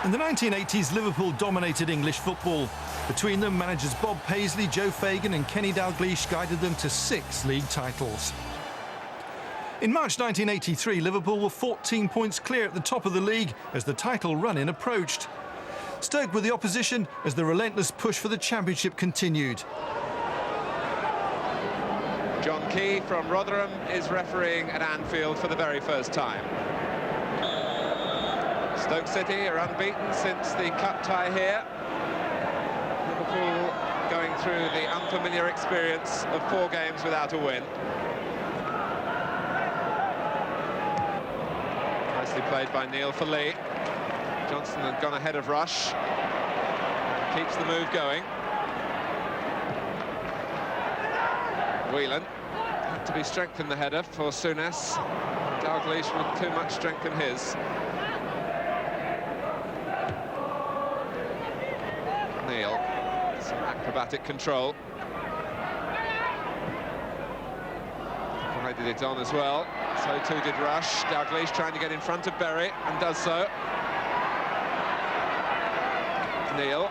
In the 1980s, Liverpool dominated English football. Between them, managers Bob Paisley, Joe Fagan and Kenny Dalglish guided them to 6 league titles. In March 1983, Liverpool were 14 points clear at the top of the league as the title run-in approached. Stoke were the opposition as the relentless push for the championship continued. John Key from Rotherham is refereeing at Anfield for the very first time. Stoke City are unbeaten since the cup tie here. Liverpool going through the unfamiliar experience of 4 games without a win. Nicely played by Neil for Lee. Johnson had gone ahead of Rush. Keeps the move going. Whelan had to be strengthened the header for Souness. Dalglish with too much strength in his. Neil, some acrobatic control. Provided it on as well. So too did Rush. Dalglish trying to get in front of Berry and does so. Neil.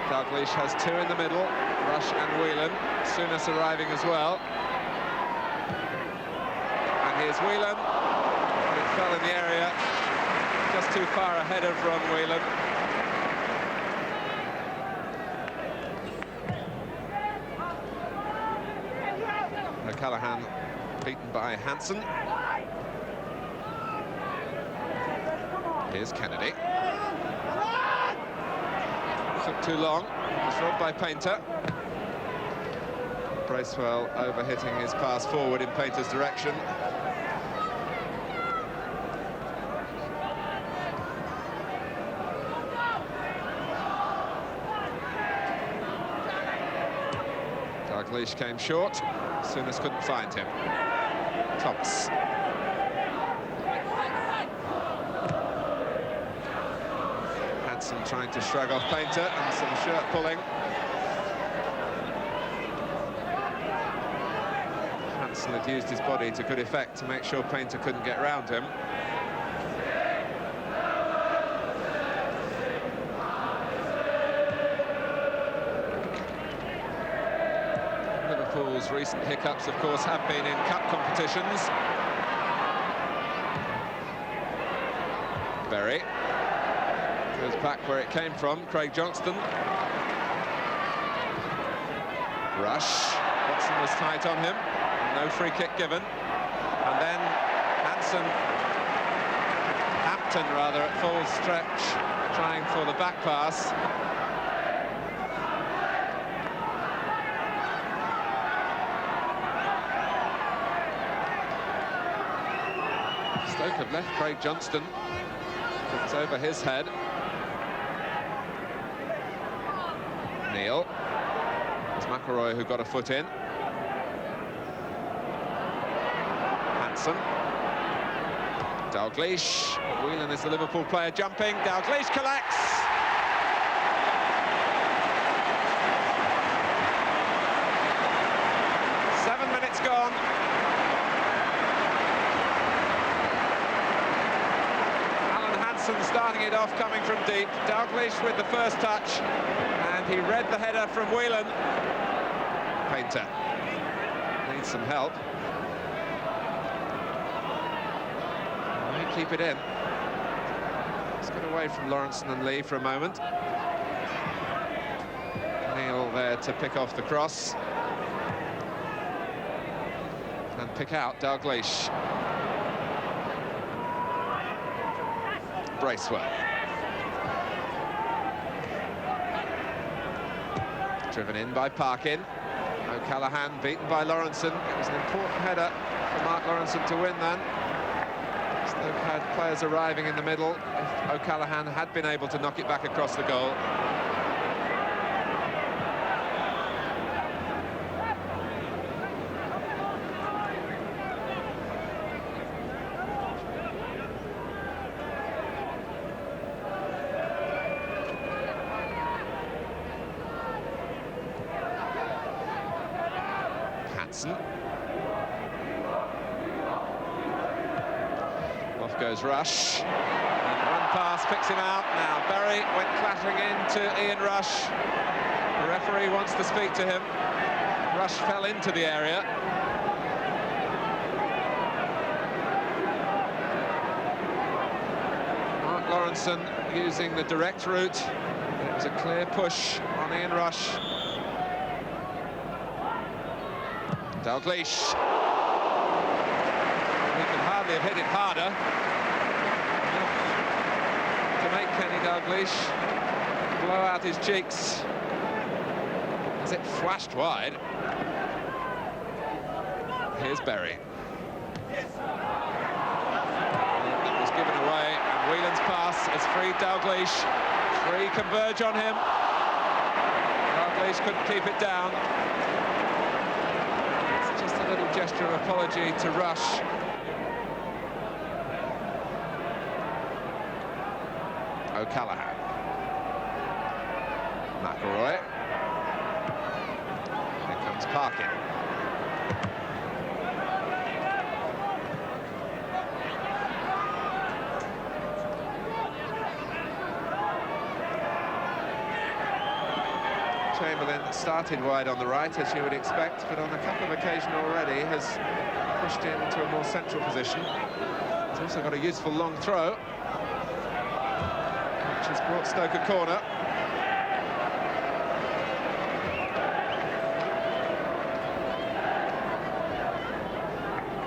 Dalglish has 2 in the middle. Rush and Whelan. Souness arriving as well. And here's Whelan. It fell in the area. Just too far ahead of Ron Whelan. O'Callaghan beaten by Hansen. Here's Kennedy. Took too long. Was robbed by Painter. Bracewell overhitting his pass forward in Painter's direction. Dalglish came short. Souness couldn't find him. Thomas. Hansen trying to shrug off Painter and some shirt pulling. Hansen had used his body to good effect to make sure Painter couldn't get round him. Liverpool's recent hiccups, of course, have been in cup competitions. Berry goes back where it came from. Craig Johnston. Rush. Watson was tight on him. No free kick given. And then Hampton rather, at full stretch, trying for the back pass. Stoke have left Craig Johnston. It's over his head. Neil. It's McElroy who got a foot in. Hansen. Dalglish. Whelan is the Liverpool player jumping. Dalglish collects. Seven minutes gone. Starting it off, coming from deep. Dalglish with the first touch, and he read the header from Whelan. Painter needs some help. May keep it in. Let's get away from Lawrenson and Lee for a moment. Neil there to pick off the cross and pick out Dalglish. Bracewell. Driven in by Parkin. O'Callaghan beaten by Lawrenson. It was an important header for Mark Lawrenson to win then. Stoke had players arriving in the middle. If O'Callaghan had been able to knock it back across the goal. Off goes Rush. And one pass picks him out. Now Berry went clattering into Ian Rush. The referee wants to speak to him. Rush fell into the area. Mark Lawrenson using the direct route. It was a clear push on Ian Rush. Dalglish. He could hardly have hit it harder. To make Kenny Dalglish blow out his cheeks as it flashed wide. Here's Berry. It was given away, and Whelan's pass has freed Dalglish. Three converge on him. Dalglish couldn't keep it down. It's just a little gesture of apology to Rush. O'Callaghan. McElroy. Here comes Parkin. Chamberlain started wide on the right, as you would expect, but on a couple of occasions already has pushed into a more central position. He's also got a useful long throw, which has brought Stoke a corner.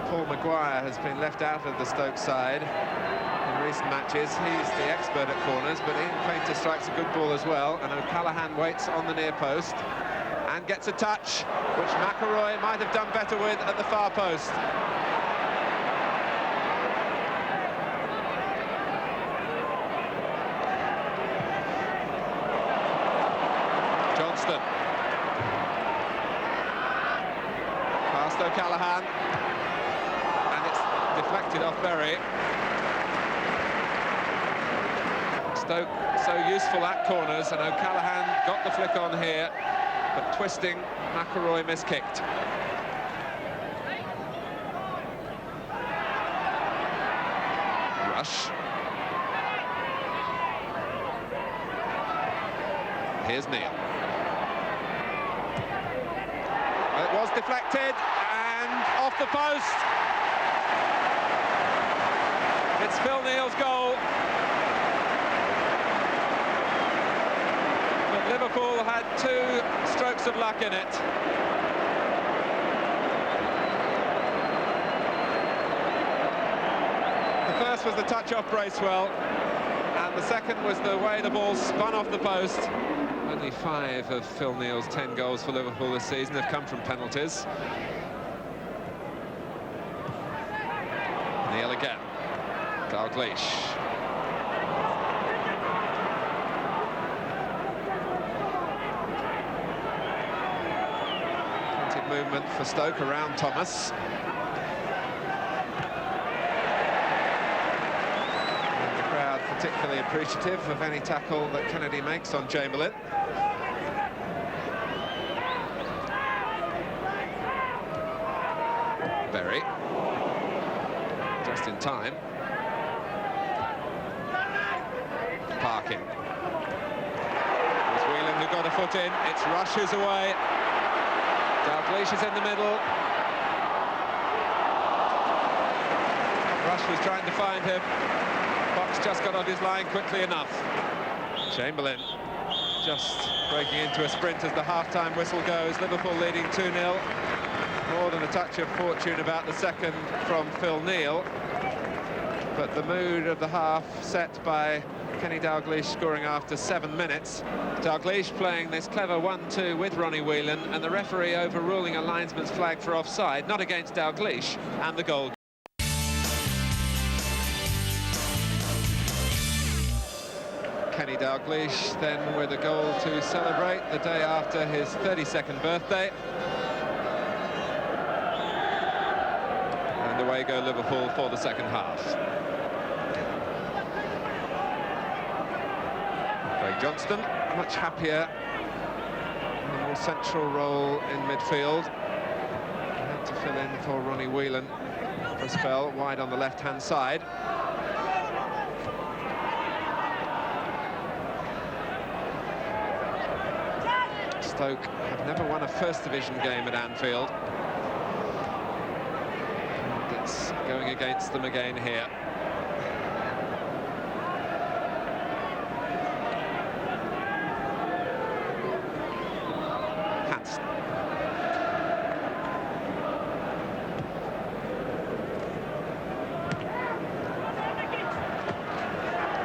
Paul Maguire has been left out of the Stoke side in recent matches. He's the expert at corners, but Ian Painter strikes a good ball as well, and O'Callaghan waits on the near post and gets a touch, which McElroy might have done better with at the far post. Johnston. Past O'Callaghan. Deflected off Berry. Stoke so useful at corners, and O'Callaghan got the flick on here, but twisting, McElroy miskicked. Rush. Here's Neil. It was deflected and off the post. It's Phil Neal's goal. But Liverpool had two strokes of luck in it. The first was the touch off Bracewell, and the second was the way the ball spun off the post. Only 5 of Phil Neal's 10 goals for Liverpool this season have come from penalties. Neal again. Dalglish. Plenty of movement for Stoke around Thomas. And the crowd particularly appreciative of any tackle that Kennedy makes on Chamberlain. Berry. Just in time. Parkin. It's Whelan who got a foot in. It's Rush who's away. Dalglish is in the middle. Rush was trying to find him. Fox just got on his line quickly enough. Chamberlain just breaking into a sprint as the half-time whistle goes. Liverpool leading 2-0. More than a touch of fortune about the second from Phil Neal. But the mood of the half set by Kenny Dalglish scoring after 7 minutes. Dalglish playing this clever 1-2 with Ronnie Whelan, and the referee overruling a linesman's flag for offside, not against Dalglish, and the goal. Kenny Dalglish then with a goal to celebrate the day after his 32nd birthday. And away go Liverpool for the second half. Johnston, much happier in a more central role in midfield. He had to fill in for Ronnie Whelan for a spell, wide on the left-hand side. Stoke have never won a First Division game at Anfield. And it's going against them again here. Hansen.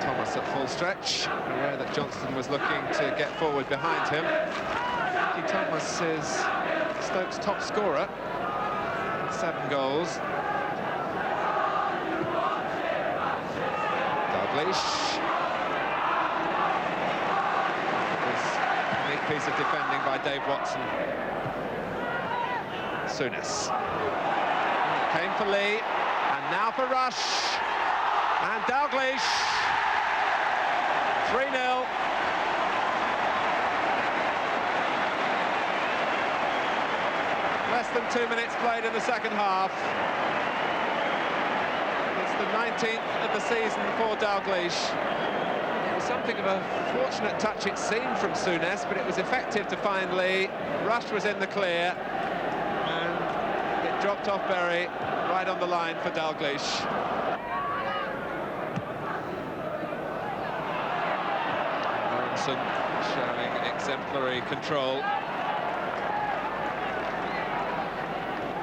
Thomas at full stretch, aware that Johnston was looking to get forward behind him. Thomas is Stoke's top scorer, 7 goals. Dalglish. This neat piece of defending by Dave Watson. Souness. Came for Lee, and now for Rush. And Dalglish. 3-0. Less than 2 minutes played in the second half. It's the 19th of the season for Dalglish. It was something of a fortunate touch, it seemed, from Souness, but it was effective to find Lee. Rush was in the clear, and it dropped off Berry right on the line for Dalglish. Lawrenson showing exemplary control.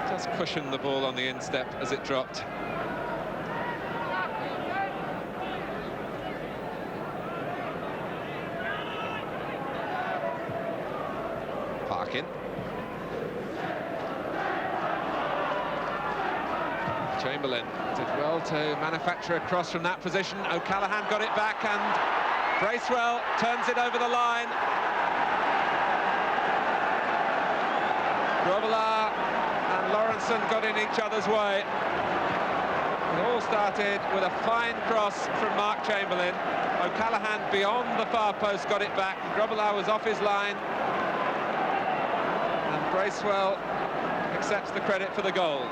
Just cushioned the ball on the instep as it dropped. Parkin. Chamberlain did well to manufacture a cross from that position. O'Callaghan got it back, and Bracewell turns it over the line. Grobbelaar and Lawrenson got in each other's way. It all started with a fine cross from Mark Chamberlain. O'Callaghan beyond the far post got it back. Grobbelaar was off his line. And Bracewell accepts the credit for the goal.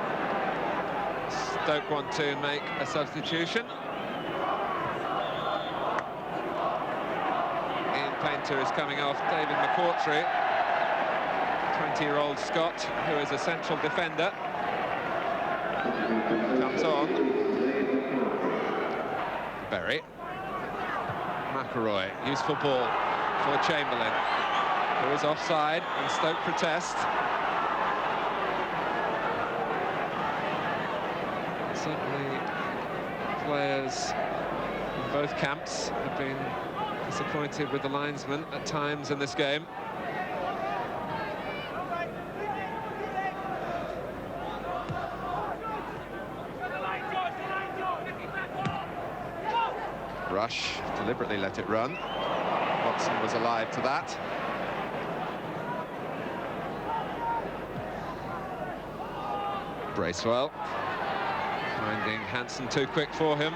Stoke want to make a substitution. Ian Painter is coming off David McCautry. 20-year-old Scot, who is a central defender, comes on. Berry. McElroy, useful ball for Chamberlain, who is offside, and Stoke protest. Certainly, players in both camps have been disappointed with the linesman at times in this game. Rush deliberately let it run. Watson was alive to that. Bracewell finding Hansen too quick for him.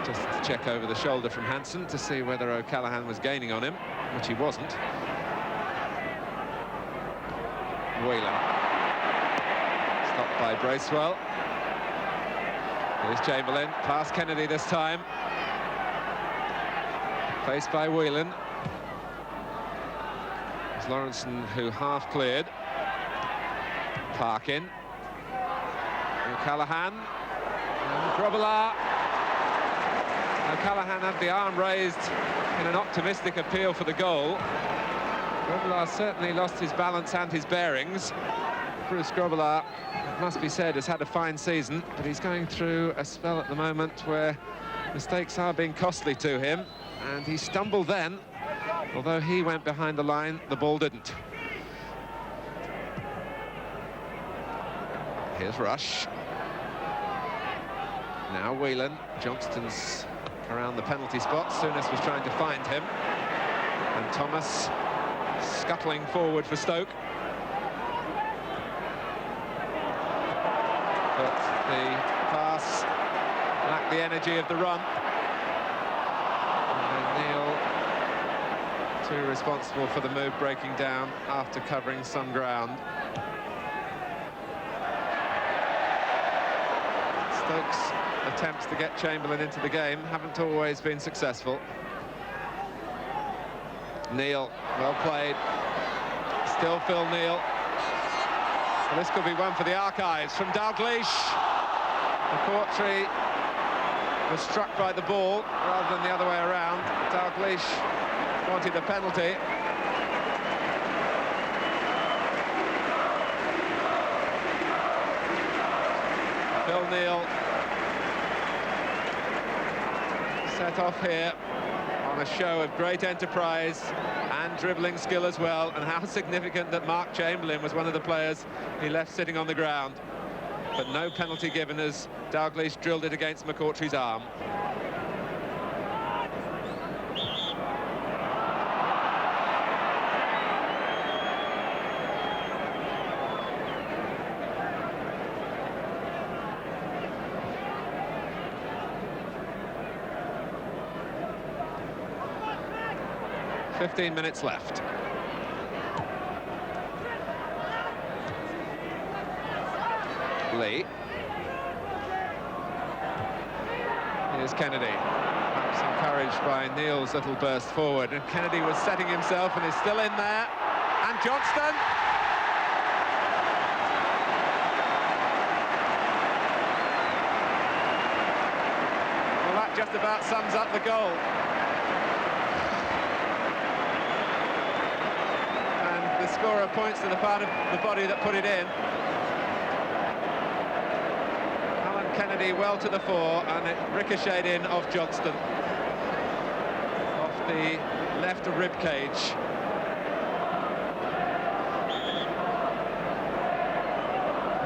Just to check over the shoulder from Hansen to see whether O'Callaghan was gaining on him, which he wasn't. Whelan. Stopped by Bracewell. Here's Chamberlain, past Kennedy this time. Faced by Whelan. It's Lawrenson who half cleared. Parkin. O'Callaghan. And Grobbelaar. O'Callaghan had the arm raised in an optimistic appeal for the goal. Grobbelaar certainly lost his balance and his bearings. Bruce Grobbelaar, it must be said, has had a fine season, but he's going through a spell at the moment where mistakes are being costly to him, and he stumbled then. Although he went behind the line, the ball didn't. Here's Rush. Now Whelan. Johnston's around the penalty spot. Souness was trying to find him. And Thomas scuttling forward for Stoke. But the pass lacked the energy of the run. And O'Neill, too responsible for the move breaking down after covering some ground. Stoke's attempts to get Chamberlain into the game haven't always been successful. Neal, well played. Still Phil Neal. Well, this could be one for the archives from Dalglish. McCourtry was struck by the ball rather than the other way around. Dalglish wanted a penalty. Phil Neal set off here on a show of great enterprise and dribbling skill as well, and how significant that Mark Chamberlain was one of the players he left sitting on the ground. But no penalty given as Dalglish drilled it against McCourtry's arm. "15 minutes left. Lee. Here's Kennedy. Perhaps encouraged by Neal's little burst forward. And Kennedy was setting himself and is still in there. And Johnston. Well, that just about sums up the goal. And the scorer points to the part of the body that put it in. Kennedy well to the fore, and it ricocheted in off Johnston, off the left rib cage.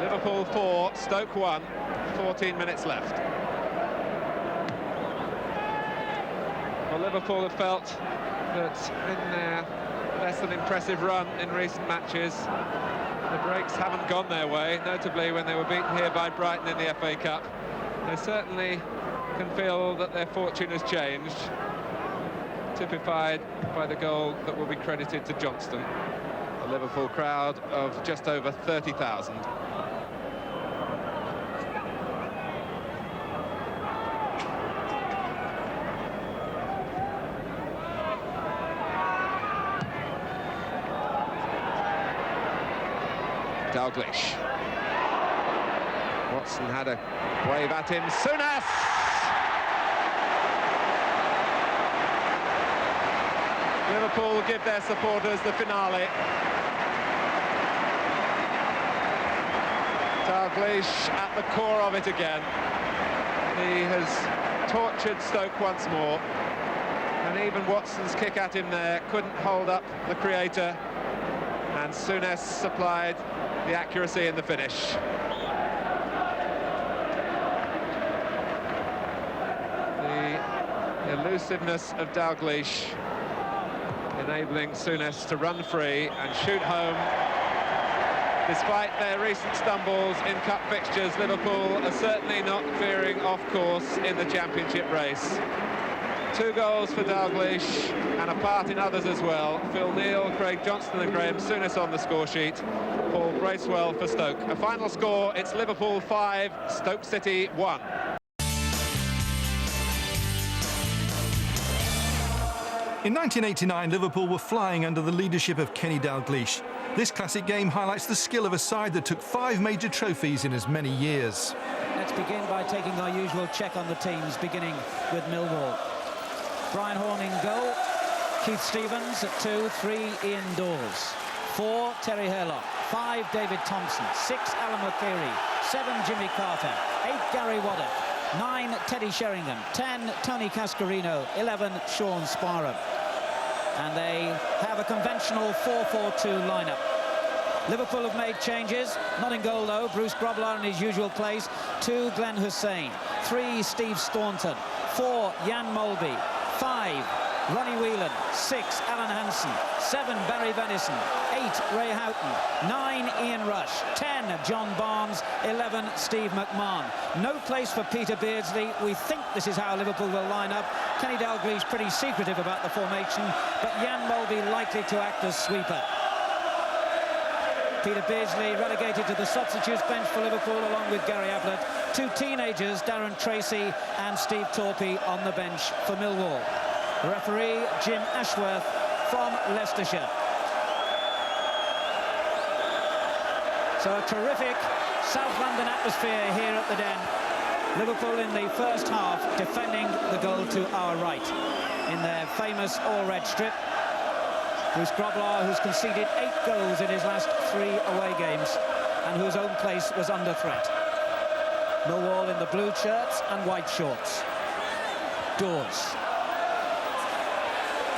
Liverpool 4, Stoke 1, 14 minutes left. Well, Liverpool have felt that in their less than impressive run in recent matches, the breaks haven't gone their way, notably when they were beaten here by Brighton in the FA Cup. They certainly can feel that their fortune has changed, typified by the goal that will be credited to Johnston. A Liverpool crowd of just over 30,000. Dalglish. Watson had a wave at him. Souness! Liverpool will give their supporters the finale. Dalglish at the core of it again. He has tortured Stoke once more. And even Watson's kick at him there couldn't hold up the creator. And Souness supplied the accuracy in the finish. The elusiveness of Dalglish enabling Souness to run free and shoot home. Despite their recent stumbles in cup fixtures, Liverpool are certainly not veering off course in the championship race. 2 goals for Dalglish and a part in others as well. Phil Neal, Craig Johnston and Graham Souness on the score sheet. Paul Bracewell for Stoke. A final score, it's Liverpool 5, Stoke City 1. In 1989, Liverpool were flying under the leadership of Kenny Dalglish. This classic game highlights the skill of a side that took 5 major trophies in as many years. Let's begin by taking our usual check on the teams, beginning with Millwall. Brian Horne in goal, Keith Stevens at 2, 3 Ian Dawes, 4 Terry Hurlock, 5 David Thompson, 6 Alan McCleary, 7 Jimmy Carter, 8 Gary Waddock, 9 Teddy Sheringham, 10 Tony Cascarino, 11 Sean Sparham. And they have a conventional 4-4-2 lineup. Liverpool have made changes, not in goal though. Bruce Grobbelaar in his usual place, 2 Glenn Hussein, 3 Steve Staunton, 4 Jan Molby, 5 Ronnie Whelan, 6 Alan Hansen, 7 Barry Venison, 8 Ray Houghton, 9 Ian Rush, 10 John Barnes, 11 Steve McMahon. No place for Peter Beardsley. We think this is how Liverpool will line up. Kenny Dalglish pretty secretive about the formation, but Jan Molby likely to act as sweeper. Peter Beardsley relegated to the substitutes bench for Liverpool along with Gary Ablett. two teenagers, Darren Tracy and Steve Torpey, on the bench for Millwall. The referee, Jim Ashworth from Leicestershire. So a terrific South London atmosphere here at the Den. Liverpool in the first half defending the goal to our right in their famous all-red strip. Bruce Grobbelaar, who's conceded 8 goals in his last 3 away games and whose own place was under threat. Millwall in the blue shirts and white shorts. Dawes.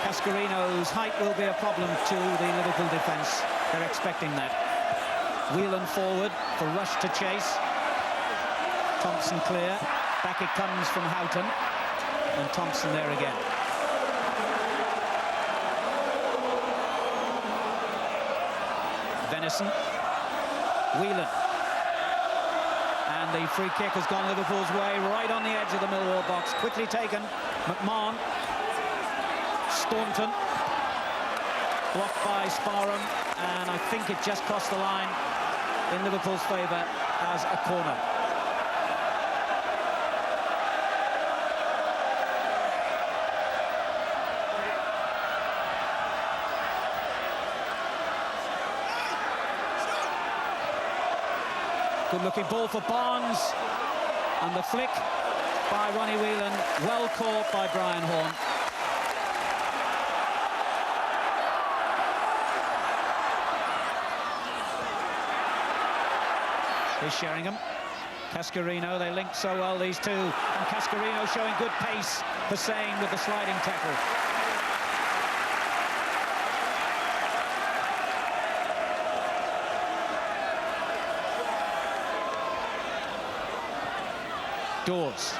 Cascarino's height will be a problem to the Liverpool defence. They're expecting that. Whelan forward for Rush to chase. Thompson clear. Back it comes from Houghton. And Thompson there again. Venison. Whelan. And the free kick has gone Liverpool's way, right on the edge of the Millwall box. Quickly taken. McMahon. Staunton. Blocked by Sparham. And I think it just crossed the line in Liverpool's favour as a corner. Good-looking ball for Barnes, and the flick by Ronnie Whelan, well caught by Brian Horne. Here's Sheringham. Cascarino, they link so well, these two, and Cascarino showing good pace. Hussein with the sliding tackle. Dawes.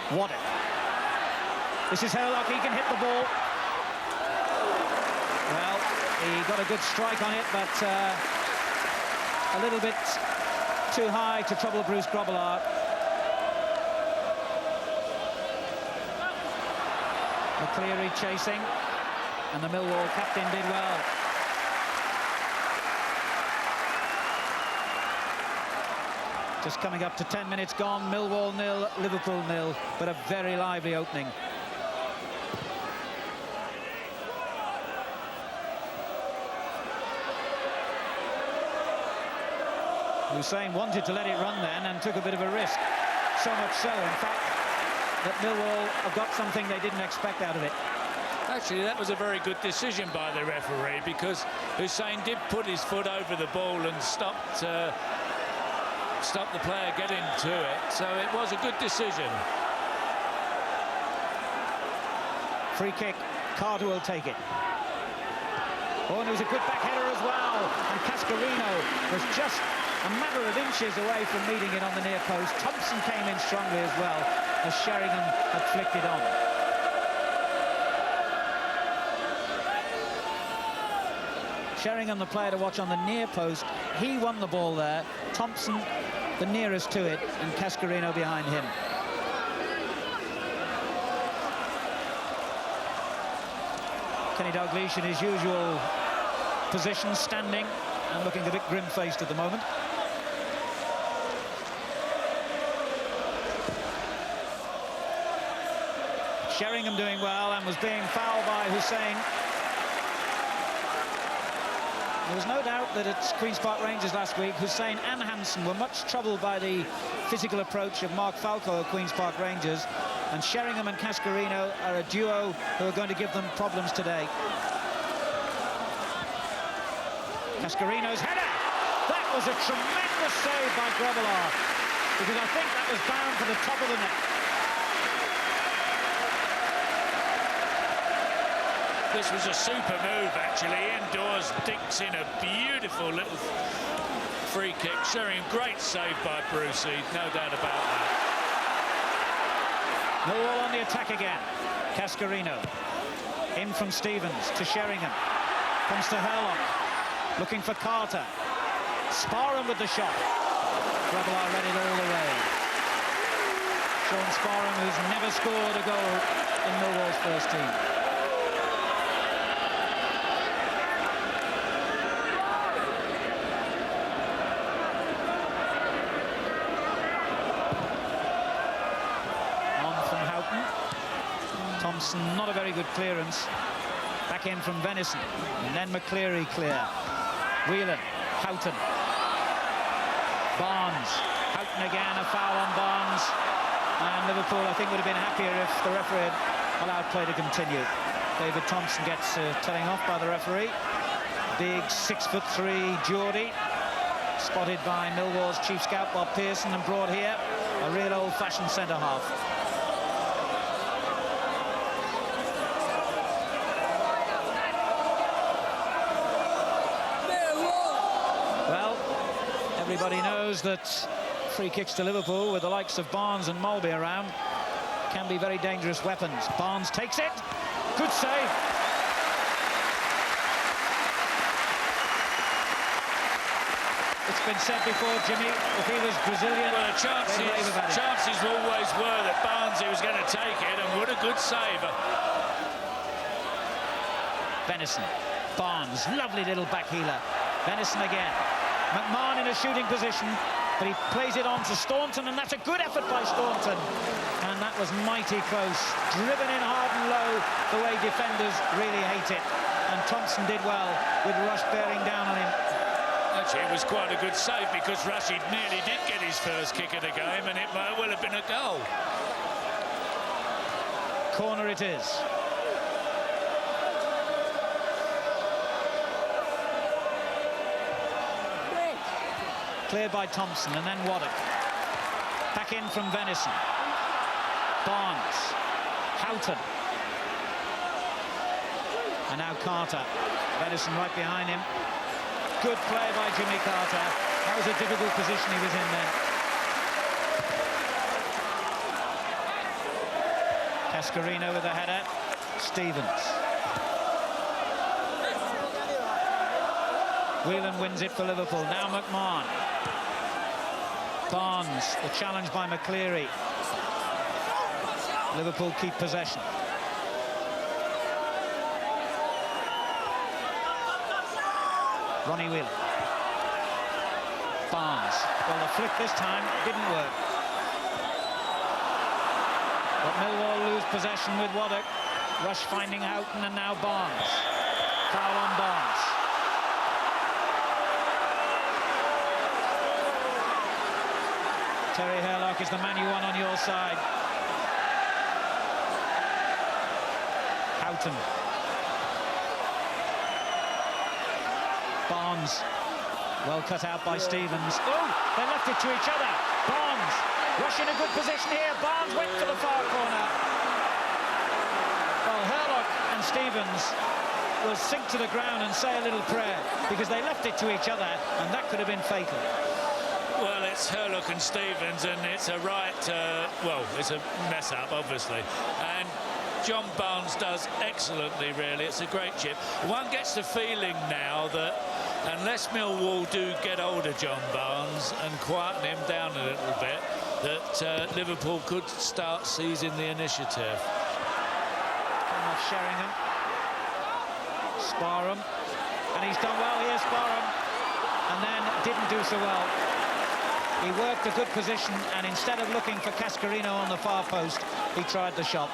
Waddick. This is Herlock, he can hit the ball. Well, he got a good strike on it, but a little bit too high to trouble Bruce Grobbelaar. McCleary chasing, and the Millwall captain did well. Just coming up to 10 minutes gone. Millwall 0, Liverpool 0, but a very lively opening. Hussein wanted to let it run then and took a bit of a risk. So much so, in fact, that Millwall have got something they didn't expect out of it. Actually, that was a very good decision by the referee, because Hussein did put his foot over the ball and stopped the player getting to it, so it was a good decision. Free kick, Carter will take it. Oh, and it was a good back header as well, and Cascarino was just a matter of inches away from meeting it on the near post. Thompson came in strongly as well, as Sheringham had flicked it on. Sheringham, the player to watch on the near post, he won the ball there. Thompson the nearest to it, and Cascarino behind him. Kenny Dalglish in his usual position, standing and looking a bit grim-faced at the moment. Sheringham doing well and was being fouled by Hussein. There was no doubt that at Queen's Park Rangers last week, Hussein and Hansen were much troubled by the physical approach of Mark Falco at Queen's Park Rangers, and Sheringham and Cascarino are a duo who are going to give them problems today. Cascarino's header! That was a tremendous save by Grobbelaar, because I think that was bound for the top of the net. This was a super move, actually. Indoors, dinks in a beautiful little free kick. Sheringham, great save by Brucey, no doubt about that. Millwall on the attack again. Cascarino. In from Stevens to Sheringham. Comes to Herlock. Looking for Carter. Sparham with the shot. Grobbelaar read it all the way. Sean Sparham, who's never scored a goal in Millwall's first team. Venison, not a very good clearance. Back in from Venison, and then McCleary clear. Whelan, Houghton. Barnes, Houghton again, a foul on Barnes. And Liverpool, I think, would have been happier if the referee had allowed play to continue. David Thompson gets telling off by the referee. Big 6'3" Geordie, spotted by Millwall's chief scout Bob Pearson and brought here, a real old-fashioned centre-half. Well, everybody knows that free kicks to Liverpool with the likes of Barnes and Mulby around can be very dangerous weapons. Barnes takes it. Good save. It's been said before, Jimmy, if he was Brazilian, well, the chances always were that Barnsley was going to take it, and what a good save. Venison, Barnes, lovely little back healer. Venison again. McMahon in a shooting position, but he plays it on to Staunton, and that's a good effort by Staunton. And that was mighty close. Driven in hard and low, the way defenders really hate it. And Thompson did well with Rush bearing down on him. Actually, it was quite a good save because Rashid nearly did get his first kick of the game, and it might well have been a goal. Corner it is. Cleared by Thompson, and then Waddock. Back in from Venison. Barnes. Houghton. And now Carter. Venison right behind him. Good play by Jimmy Carter. That was a difficult position he was in then. Cascarino with a header. Stevens. Whelan wins it for Liverpool. Now McMahon. Barnes, the challenge by McCleary. Liverpool keep possession. Ronnie Whelan. Barnes. Well, the flick this time didn't work. But Millwall lose possession with Waddock. Rush finding Houghton, and now Barnes. Foul on Barnes. Terry Herlock is the man you want on your side. Houghton. Barnes. Well cut out by Stevens. Oh, they left it to each other. Barnes. Rush in a good position here. Barnes went for the far corner. Well, Herlock and Stevens will sink to the ground and say a little prayer because they left it to each other, and that could have been fatal. Well, it's Herlock and Stevens, and it's a right, well, it's a mess-up, obviously. And John Barnes does excellently, really. It's a great chip. One gets the feeling now that unless Millwall do get hold of John Barnes and quieten him down a little bit, that Liverpool could start seizing the initiative. Come off Sheringham. Sparham. And he's done well here, Sparham. And then didn't do so well. He worked a good position, and instead of looking for Cascarino on the far post, he tried the shot.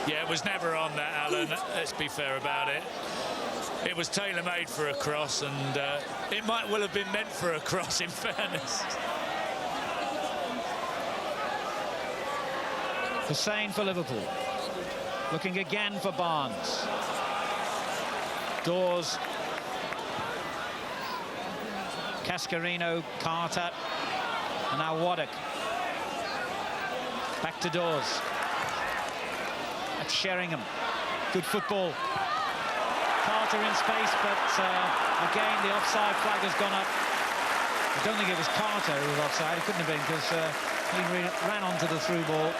Yeah, it was never on that, Alan. Let's be fair about it. It was tailor-made for a cross, and it might well have been meant for a cross, in fairness. Hussain for Liverpool. Looking again for Barnes. Dawes. Cascarino, Carter, and now Waddock. Back to Dawes. That's Sheringham. Good football. Carter in space, but again the offside flag has gone up. I don't think it was Carter who was offside. It couldn't have been, because he ran onto the through ball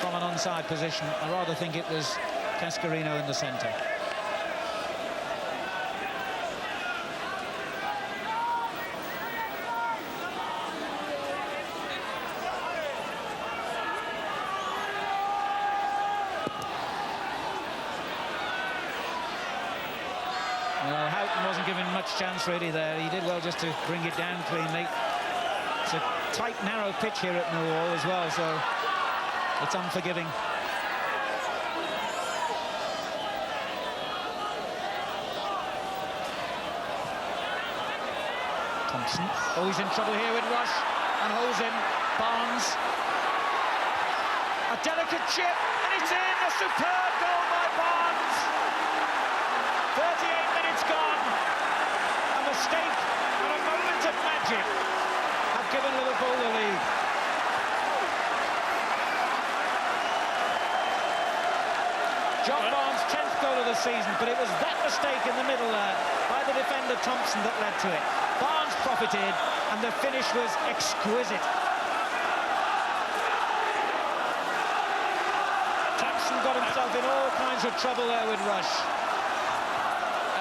from an onside position. I rather think it was Cascarino in the centre. Well, Houghton wasn't given much chance really there. He did well just to bring it down cleanly. It's a tight, narrow pitch here at Millwall as well, so it's unforgiving. Thompson. Oh, he's in trouble here with Rush. And holds in. Barnes. A delicate chip. And it's in. A superb goal by Barnes. 38 minutes gone. A mistake and a moment of magic have given Liverpool the lead. John Barnes' 10th goal of the season, but it was that mistake in the middle there by the defender Thompson that led to it. Barnes profited, and the finish was exquisite. Thompson got himself in all kinds of trouble there with Rush.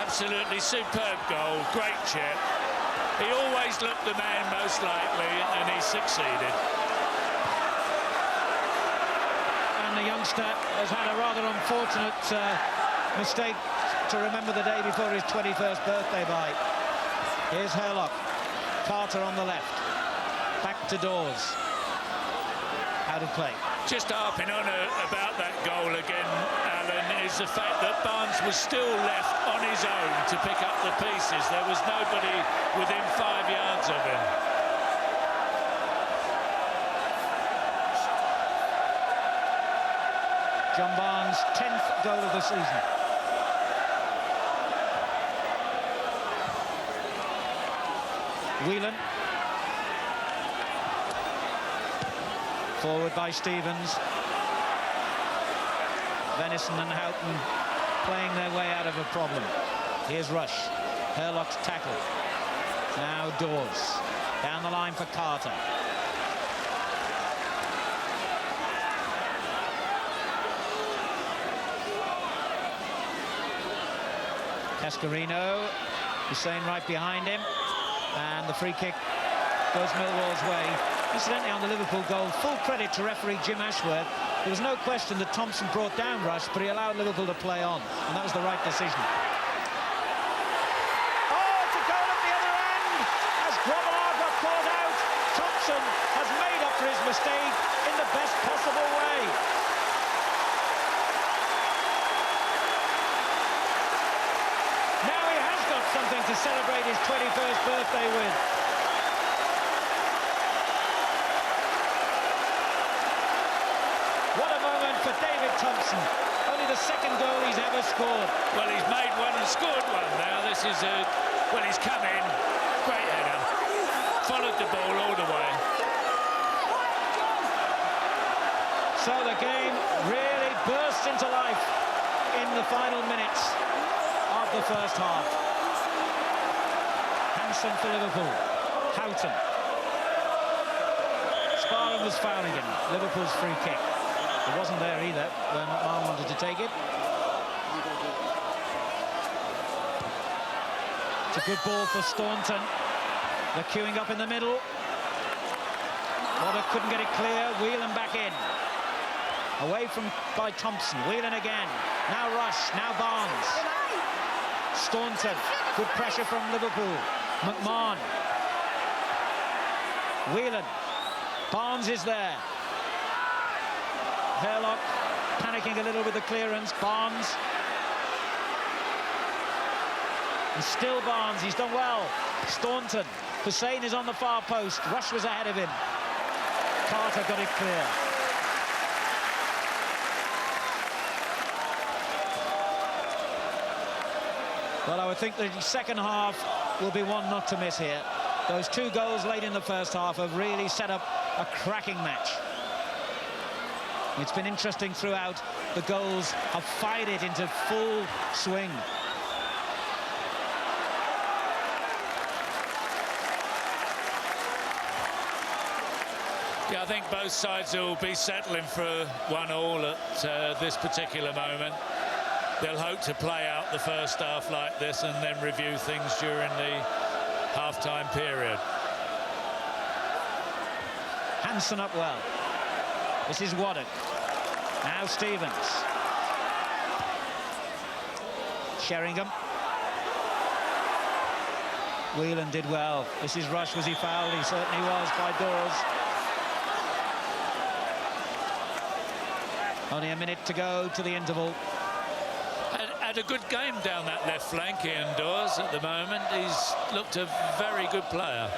Absolutely superb goal, great chip. He always looked the man most likely, and he succeeded. And the youngster has had a rather unfortunate mistake to remember the day before his 21st birthday by. Here's Herlock. Carter on the left. Back to Dawes. Out of play. Just harping on about that goal again, Alan, is the fact that Barnes was still left on his own to pick up the pieces. There was nobody within 5 yards of him. John Barnes' 10th goal of the season. Whelan. Forward by Stevens. Venison and Houghton playing their way out of a problem. Here's Rush. Herlock's tackle. Now Dawes. Down the line for Carter. Cascarino. Hussein right behind him. And the free kick goes Millwall's way. Incidentally, on the Liverpool goal, full credit to referee Jim Ashworth. There was no question that Thompson brought down Rush, but he allowed Liverpool to play on, and that was the right decision. Oh, it's a goal at the other end! As Grobbelaar got caught out, Thompson has made up for his mistake in the best possible way. Now he has got something to celebrate his 21st birthday with. What a moment for David Thompson. Only the second goal he's ever scored. Well, he's made one and scored one now. This is well, he's come in. Great header. Followed the ball all the way. So the game really bursts into life in the final minutes of the first half. Hansen for Liverpool. Houghton. Sparham was fouling him. Liverpool's free kick. It wasn't there either when McMahon wanted to take it. It's a good ball for Staunton. They're queuing up in the middle. Waddock couldn't get it clear. Whelan back in. Away by Thompson. Whelan again. Now Rush. Now Barnes. Staunton. Good pressure from Liverpool. McMahon. Whelan. Barnes is there. Herlock panicking a little with the clearance. Barnes. And still Barnes. He's done well. Staunton. Hussein is on the far post. Rush was ahead of him. Carter got it clear. Well, I would think the second half will be one not to miss here. Those two goals late in the first half have really set up a cracking match. It's been interesting throughout. The goals have fired it into full swing. Yeah, I think both sides will be settling for 1-1 at this particular moment. They'll hope to play out the first half like this and then review things during the half-time period. Hansen up well. This is Waddock. Now Stevens. Sheringham. Whelan did well. This is Rush. Was he fouled? He certainly was by Dawes. Only a minute to go to the interval. And had a good game down that left flank, Ian Dawes, at the moment. He's looked a very good player.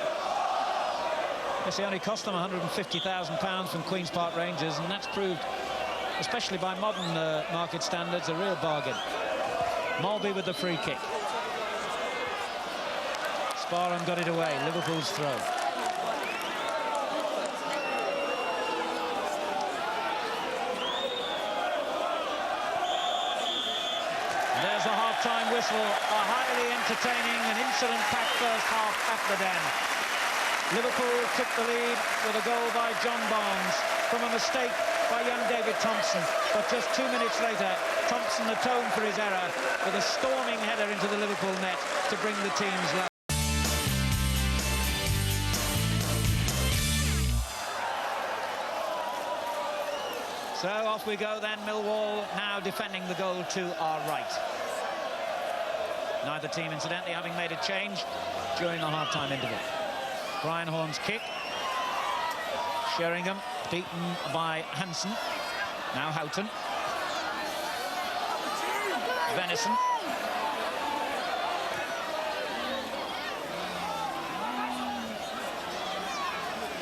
Yes, he only cost them £150,000 from Queen's Park Rangers, and that's proved, especially by modern market standards, a real bargain. Mulby with the free kick. Sparham got it away. Liverpool's throw. There's a half-time whistle. A highly entertaining and incident-packed first half at the Den. Liverpool took the lead with a goal by John Barnes from a mistake by young David Thompson. But just 2 minutes later, Thompson atoned for his error with a storming header into the Liverpool net to bring the teams level. So off we go then. Millwall now defending the goal to our right. Neither team, incidentally, having made a change during the half-time interval. Brian Horn's kick. Sheringham beaten by Hansen. Now Houghton. Venison.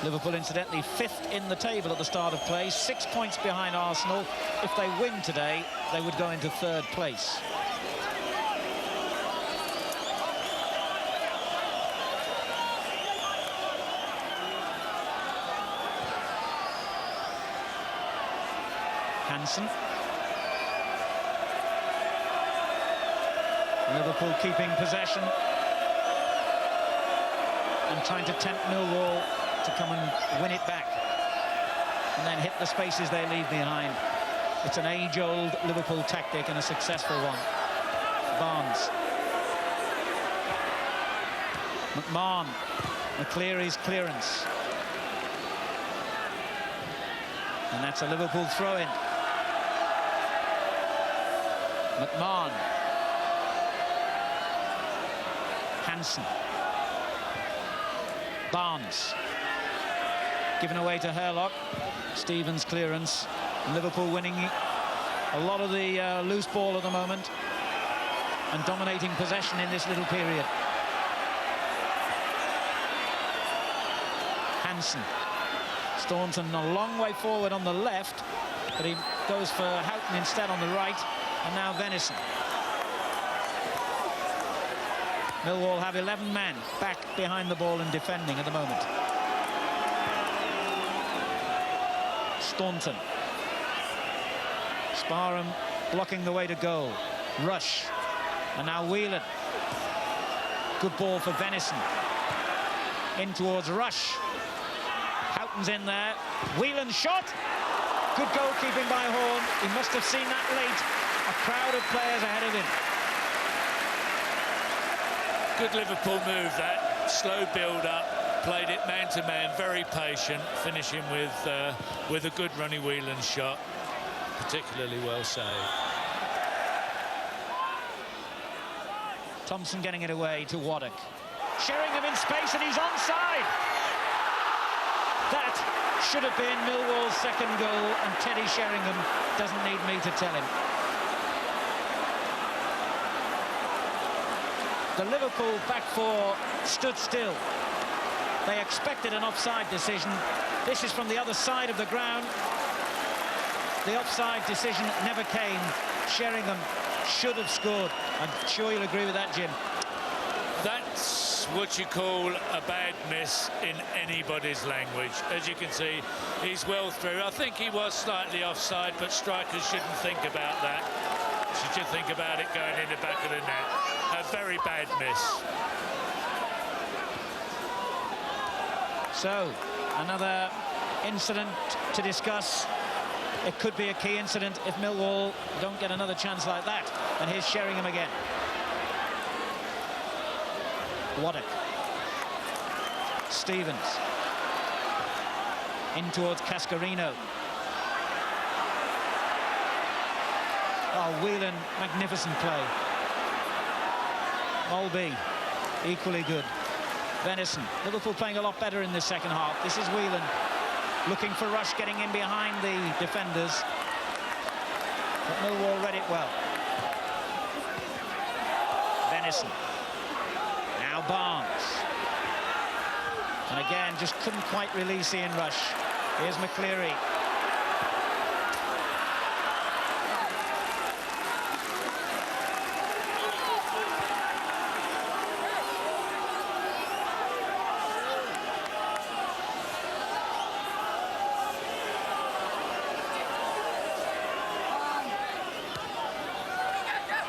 Liverpool, incidentally, 5th in the table at the start of play, 6 points behind Arsenal. If they win today, they would go into 3rd place. Hansen. Liverpool keeping possession and trying to tempt Millwall to come and win it back and then hit the spaces they leave behind. It's an age-old Liverpool tactic and a successful one. Barnes. McMahon. McCleary's clearance. And that's a Liverpool throw-in. McMahon. Hansen. Barnes. Given away to Herlock. Stevens clearance. Liverpool winning a lot of the loose ball at the moment and dominating possession in this little period. Hansen. Staunton a long way forward on the left, but he goes for Houghton instead on the right, and now Venison. Millwall have 11 men back behind the ball and defending at the moment. Staunton. Sparham blocking the way to goal. Rush. And now Whelan. Good ball for Venison. In towards Rush. Houghton's in there. Whelan's shot. Good goalkeeping by Horn. He must have seen that late. A crowd of players ahead of him. Good Liverpool move, that. Slow build-up. Played it man-to-man, very patient, finishing with a good Ronnie Whelan shot. Particularly well saved. Thompson getting it away to Waddock. Sheringham in space, and he's onside. That should have been Millwall's second goal, and Teddy Sheringham doesn't need me to tell him. The Liverpool back four stood still. They expected an offside decision. This is from the other side of the ground. The offside decision never came. Sheringham should have scored. I'm sure you'll agree with that, Jim. That's what you call a bad miss in anybody's language. As you can see, he's well through. I think he was slightly offside, but strikers shouldn't think about that. Should just think about it going in the back of the net. A very bad miss. So, another incident to discuss. It could be a key incident if Millwall don't get another chance like that. And here's Sheringham again. Waddock. Stevens. In towards Cascarino. Oh, Whelan, magnificent play. Mulby, equally good. Venison. Liverpool playing a lot better in this second half. This is Whelan looking for Rush, getting in behind the defenders. But Millwall read it well. Venison. Now Barnes. And again, just couldn't quite release Ian Rush. Here's McCleary.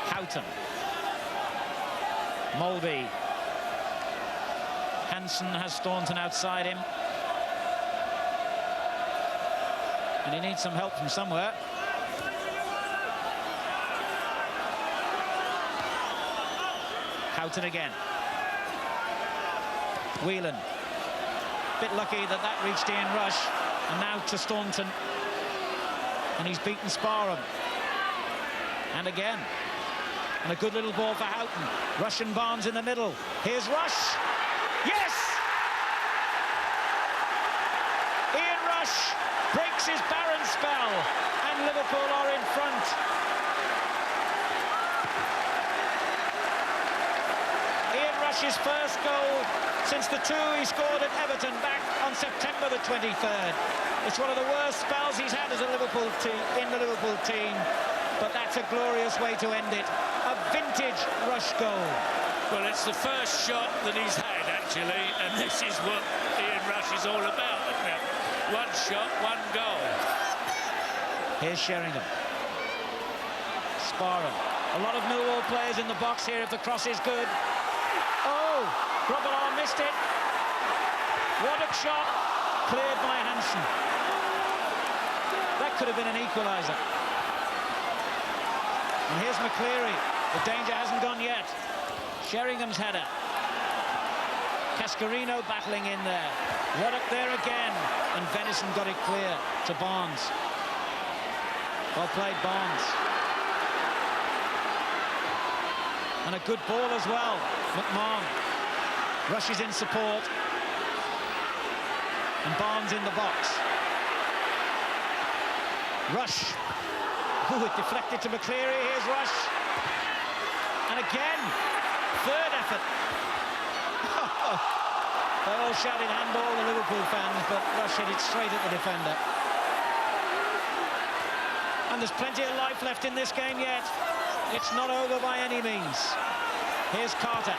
Houghton. Mulvey. Hansen has Staunton outside him. And he needs some help from somewhere. Houghton again. Whelan. Bit lucky that that reached Ian Rush. And now to Staunton. And he's beaten Sparham. And again. And a good little ball for Houghton. Rush and Barnes in the middle. Here's Rush. Yes! Ian Rush breaks his barren spell, and Liverpool are in front. Ian Rush's first goal since the two he scored at Everton back on September the 23rd. It's one of the worst spells he's had as a Liverpool in the Liverpool team, but that's a glorious way to end it. A vintage Rush goal. Well, it's the first shot that he's had, actually, and this is what Ian Rush is all about, isn't it? One shot, one goal. Here's Sheringham. Sparham. A lot of Millwall players in the box here if the cross is good. Oh, Grobbelaar missed it. What a shot. Cleared by Hansen. That could have been an equaliser. And here's McCleary. The danger hasn't gone yet. Sheringham's header. Cascarino battling in there. Waddock there again. And Venison got it clear to Barnes. Well played, Barnes. And a good ball as well. McMahon. Rush is in support. And Barnes in the box. Rush. Ooh, it deflected to McCleary. Here's Rush. And again, third effort. They all shouted handball, the Liverpool fans, but Rush hit it straight at the defender. And there's plenty of life left in this game yet. It's not over by any means. Here's Carter.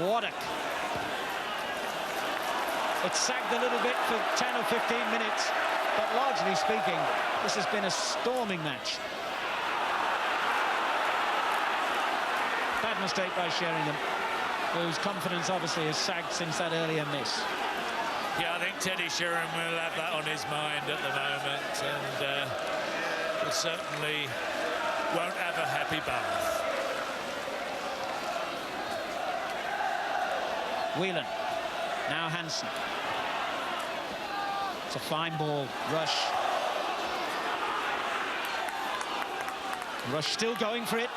Waddock. It's sagged a little bit for 10 or 15 minutes, but largely speaking, this has been a storming match. Bad mistake by Sheringham, whose confidence obviously has sagged since that earlier miss. Yeah, I think Teddy Sheringham will have that on his mind at the moment, and will certainly won't have a happy bath. Whelan. Now Hansen. It's a fine ball. Rush. Rush still going for it.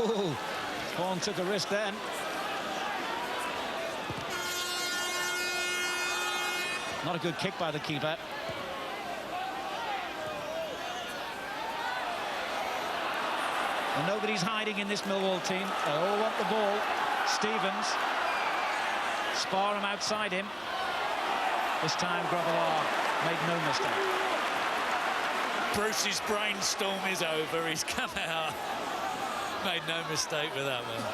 Ooh, Vaughan took a risk then. Not a good kick by the keeper. Well, nobody's hiding in this Millwall team. They all want the ball. Stevens. Sparham outside him. This time Grobbelaar made no mistake. Bruce's brainstorm is over. He's come out. Made no mistake with that one.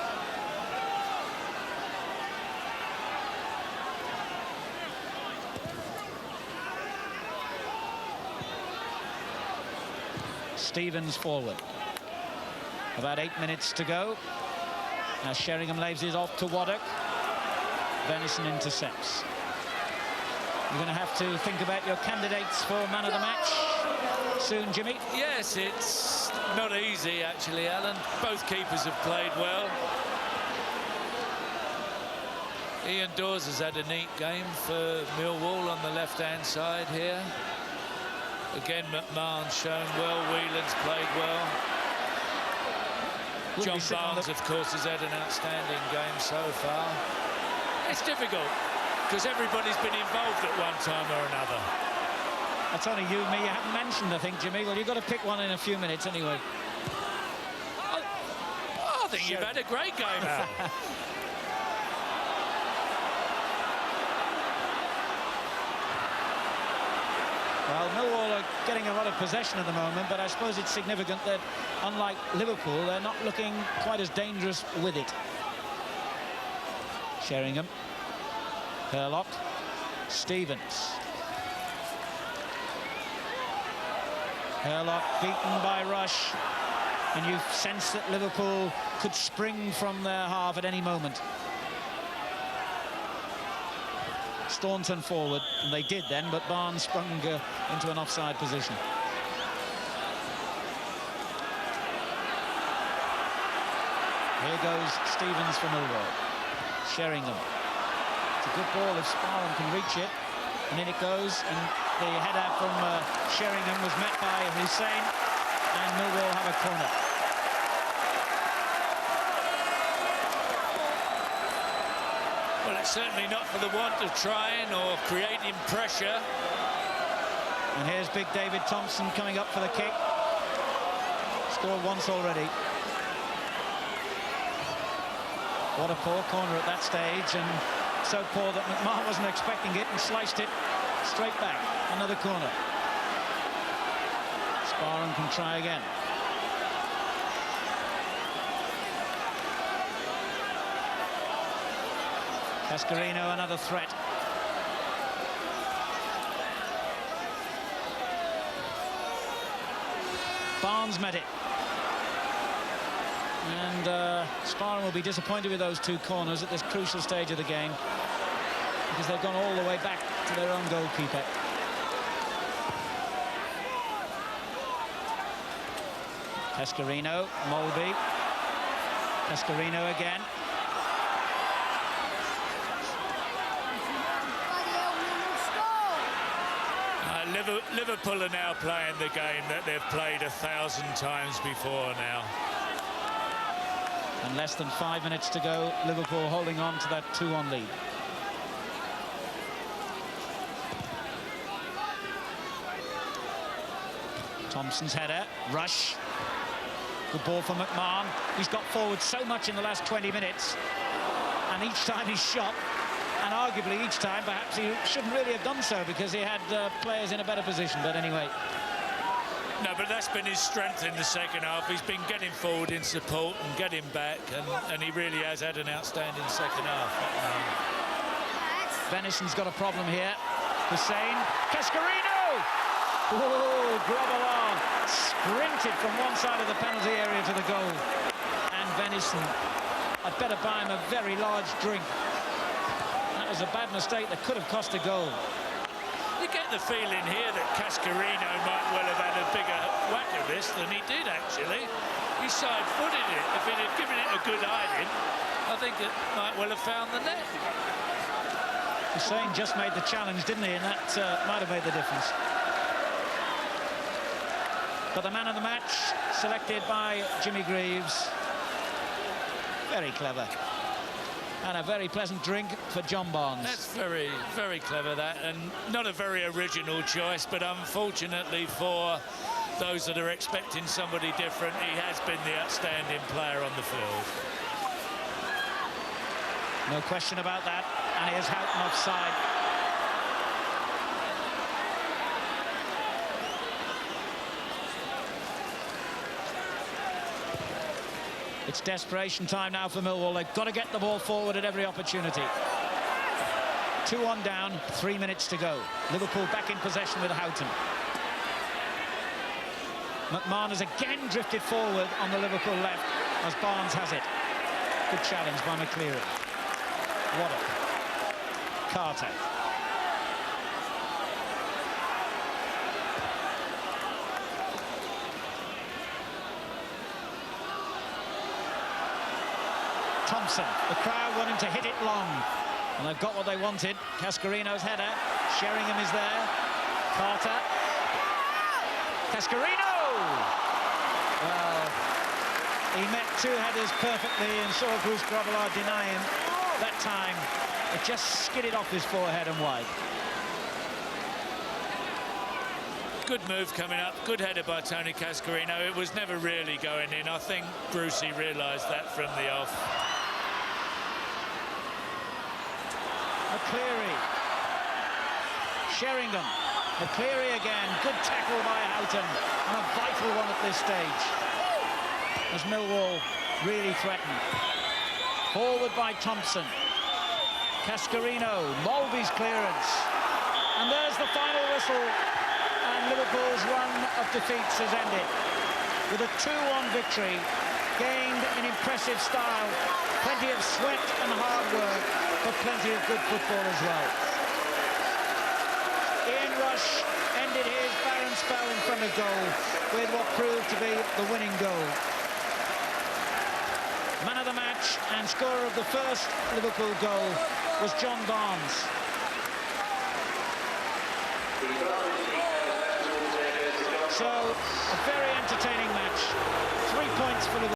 Stevens forward. About 8 minutes to go. Now Sheringham lays it off to Waddock. Venison intercepts. You're going to have to think about your candidates for man of the match soon, Jimmy. Yes, it's not easy, actually, Alan. Both keepers have played well. Ian Dawes has had a neat game for Millwall on the left-hand side here. Again, McMahon's shown well. Whelan's played well. John Barnes, of course, has had an outstanding game so far. It's difficult, because everybody's been involved at one time or another. That's only you and me you haven't mentioned, I think, Jimmy. Well, you've got to pick one in a few minutes anyway. I think you've had a great game out. Well, Millwall are getting a lot of possession at the moment, but I suppose it's significant that, unlike Liverpool, they're not looking quite as dangerous with it. Sheringham, Hurlock, Stevens. Hurlock beaten by Rush, and you sense that Liverpool could spring from their half at any moment. Staunton forward, and they did then, but Barnes sprung into an offside position. Here goes Stevens for Millwall. Sheringham. It's a good ball if Sparham can reach it, and in it goes, and the header from Sheringham was met by Hussein, and Millwall have a corner. Well, it's certainly not for the want of trying or creating pressure. And here's big David Thompson coming up for the kick. Scored once already. What a poor corner at that stage, and so poor that McMahon wasn't expecting it and sliced it straight back. Another corner. Sparham can try again. Cascarino, another threat. Barnes met it. And Sparham will be disappointed with those two corners at this crucial stage of the game, because they've gone all the way back to their own goalkeeper. Cascarino, Molby. Cascarino again. Liverpool are now playing the game that they've played 1,000 times before now. And less than 5 minutes to go, Liverpool holding on to that 2-1 lead. Thompson's header, Rush. Good ball for McMahon. He's got forward so much in the last 20 minutes, and each time he's shot, and arguably each time perhaps he shouldn't really have done so, because he had players in a better position. But anyway. No, but that's been his strength in the second half. He's been getting forward in support and getting back, and he really has had an outstanding second half. Venison's got a problem here. Hussein, Cascarino! Oh, Grobbelaar sprinted from one side of the penalty area to the goal. And Venison, I'd better buy him a very large drink. That was a bad mistake that could have cost a goal. You get the feeling here that Cascarino might well have had a bigger whack at this than he did, actually. He side-footed it. If it had given it a good hiding, I think it might well have found the net. Hussein just made the challenge, didn't he? And that might have made the difference. But the man of the match, selected by Jimmy Greaves. Very clever. And a very pleasant drink for John Barnes. That's very, very clever, that. And not a very original choice, but unfortunately for those that are expecting somebody different, he has been the outstanding player on the field. No question about that. And here's Houghton offside. It's desperation time now for Millwall. They've got to get the ball forward at every opportunity. 2-1 down, 3 minutes to go. Liverpool back in possession with Houghton. McMahon has again drifted forward on the Liverpool left as Barnes has it. Good challenge by McCleary. Waddock. Carter. Thompson, the crowd wanting to hit it long, and they've got what they wanted. Cascarino's header, Sheringham is there, Carter, Cascarino! Well, he met two headers perfectly and saw Bruce Grobbelaar deny him. That time, it just skidded off his forehead and wide. Good move coming up, good header by Tony Cascarino. It was never really going in. I think Brucey realised that from the off. McCleary. Sheringham. McCleary again. Good tackle by Houghton. And a vital one at this stage. As Millwall really threatened. Forward by Thompson. Cascarino. Mulvey's clearance. And there's the final whistle. And Liverpool's run of defeats has ended with a 2-1 victory, gained in impressive style, plenty of sweat and hard work, but plenty of good football as well. Ian Rush ended his barren spell in front of goal with what proved to be the winning goal. Man of the match and scorer of the first Liverpool goal was John Barnes. So, a very entertaining match. 3 points for Liverpool.